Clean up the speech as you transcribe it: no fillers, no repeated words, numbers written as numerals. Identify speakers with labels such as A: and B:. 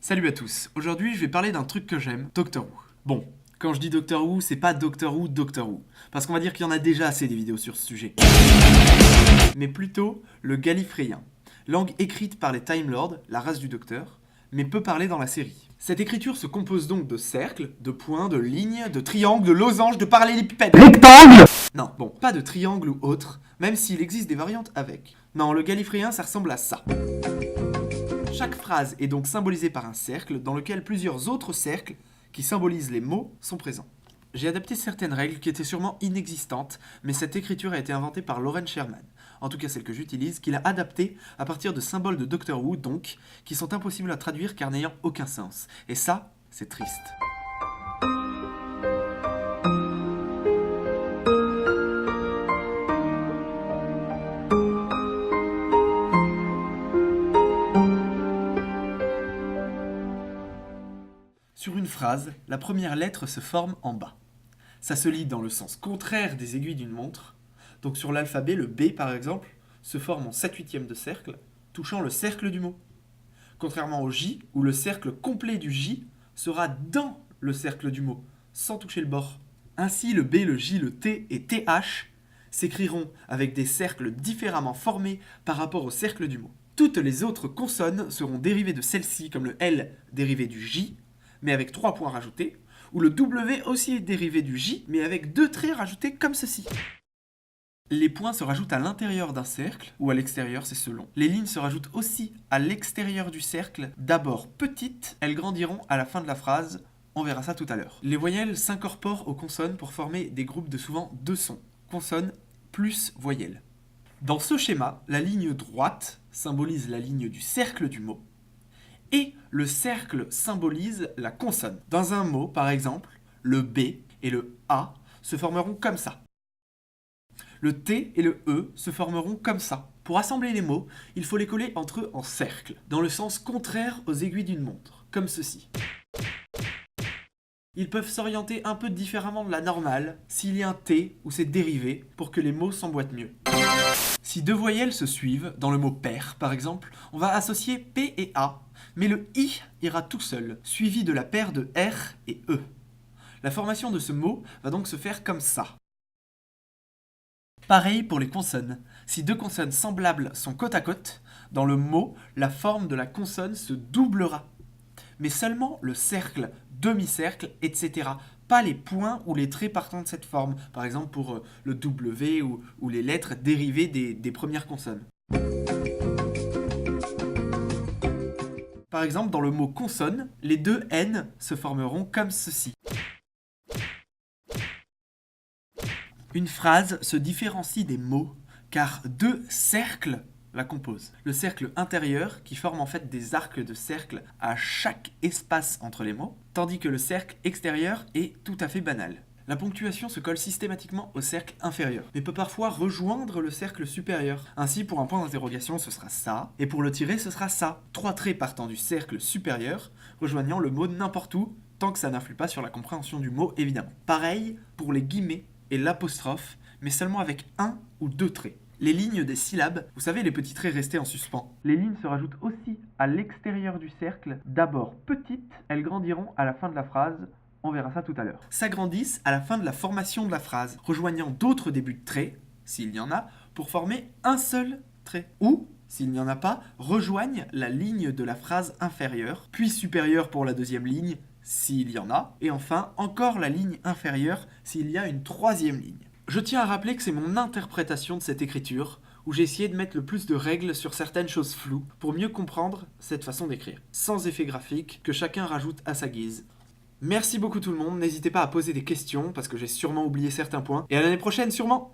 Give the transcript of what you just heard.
A: Salut à tous, aujourd'hui je vais parler d'un truc que j'aime, Doctor Who. Bon, quand je dis Doctor Who, c'est pas Doctor Who, parce qu'on va dire qu'il y en a déjà assez des vidéos sur ce sujet. Mais plutôt le gallifréen, langue écrite par les Time Lords, la race du Docteur, mais peu parlée dans la série. Cette écriture se compose donc de cercles, de points, de lignes, de triangles, de losanges, de parallélépipèdes. Rectangle. Non, bon, pas de triangle ou autre, même s'il existe des variantes avec. Non, le gallifréen ça ressemble à ça. Chaque phrase est donc symbolisée par un cercle dans lequel plusieurs autres cercles, qui symbolisent les mots, sont présents. J'ai adapté certaines règles qui étaient sûrement inexistantes, mais cette écriture a été inventée par Lauren Sherman, en tout cas celle que j'utilise, qu'il a adaptée à partir de symboles de Doctor Who, donc, qui sont impossibles à traduire car n'ayant aucun sens. Et ça, c'est triste. Sur une phrase, la première lettre se forme en bas. Ça se lit dans le sens contraire des aiguilles d'une montre. Donc sur l'alphabet, le B par exemple, se forme en 7/8 de cercle, touchant le cercle du mot. Contrairement au J, où le cercle complet du J sera dans le cercle du mot, sans toucher le bord. Ainsi, le B, le J, le T et TH s'écriront avec des cercles différemment formés par rapport au cercle du mot. Toutes les autres consonnes seront dérivées de celle-ci, comme le L dérivé du J, mais avec 3 points rajoutés, ou le W aussi est dérivé du J, mais avec 2 traits rajoutés comme ceci. Les points se rajoutent à l'intérieur d'un cercle, ou à l'extérieur, c'est selon. Les lignes se rajoutent aussi à l'extérieur du cercle, d'abord petites, elles grandiront à la fin de la phrase, on verra ça tout à l'heure. Les voyelles s'incorporent aux consonnes pour former des groupes de souvent 2 sons, consonnes plus voyelles. Dans ce schéma, la ligne droite symbolise la ligne du cercle du mot, et le cercle symbolise la consonne. Dans un mot, par exemple, le B et le A se formeront comme ça. Le T et le E se formeront comme ça. Pour assembler les mots, il faut les coller entre eux en cercle, dans le sens contraire aux aiguilles d'une montre, comme ceci. Ils peuvent s'orienter un peu différemment de la normale, s'il y a un T ou ses dérivés, pour que les mots s'emboîtent mieux. Si deux voyelles se suivent, dans le mot père par exemple, on va associer P et A, mais le I ira tout seul, suivi de la paire de R et E. La formation de ce mot va donc se faire comme ça. Pareil pour les consonnes. Si deux consonnes semblables sont côte à côte, dans le mot, la forme de la consonne se doublera. Mais seulement le cercle, demi-cercle, etc. Pas les points ou les traits partant de cette forme, par exemple pour le W ou les lettres dérivées des premières consonnes. Par exemple, dans le mot consonne, les deux N se formeront comme ceci. Une phrase se différencie des mots car deux cercles la composent. Le cercle intérieur, qui forme en fait des arcs de cercle à chaque espace entre les mots, tandis que le cercle extérieur est tout à fait banal. La ponctuation se colle systématiquement au cercle inférieur, mais peut parfois rejoindre le cercle supérieur. Ainsi, pour un point d'interrogation, ce sera ça, et pour le tirer, ce sera ça. 3 traits partant du cercle supérieur, rejoignant le mot n'importe où, tant que ça n'influe pas sur la compréhension du mot, évidemment. Pareil pour les guillemets et l'apostrophe, mais seulement avec 1 ou 2 traits. Les lignes des syllabes, vous savez les petits traits restés en suspens. Les lignes se rajoutent aussi à l'extérieur du cercle, d'abord petites, elles grandiront à la fin de la phrase, on verra ça tout à l'heure. S'agrandissent à la fin de la formation de la phrase, rejoignant d'autres débuts de traits, s'il y en a, pour former un seul trait. Ou, s'il n'y en a pas, rejoignent la ligne de la phrase inférieure, puis supérieure pour la deuxième ligne, s'il y en a, et enfin encore la ligne inférieure s'il y a une troisième ligne. Je tiens à rappeler que c'est mon interprétation de cette écriture, où j'ai essayé de mettre le plus de règles sur certaines choses floues, pour mieux comprendre cette façon d'écrire, sans effet graphique, que chacun rajoute à sa guise. Merci beaucoup tout le monde, n'hésitez pas à poser des questions, parce que j'ai sûrement oublié certains points, et à l'année prochaine sûrement.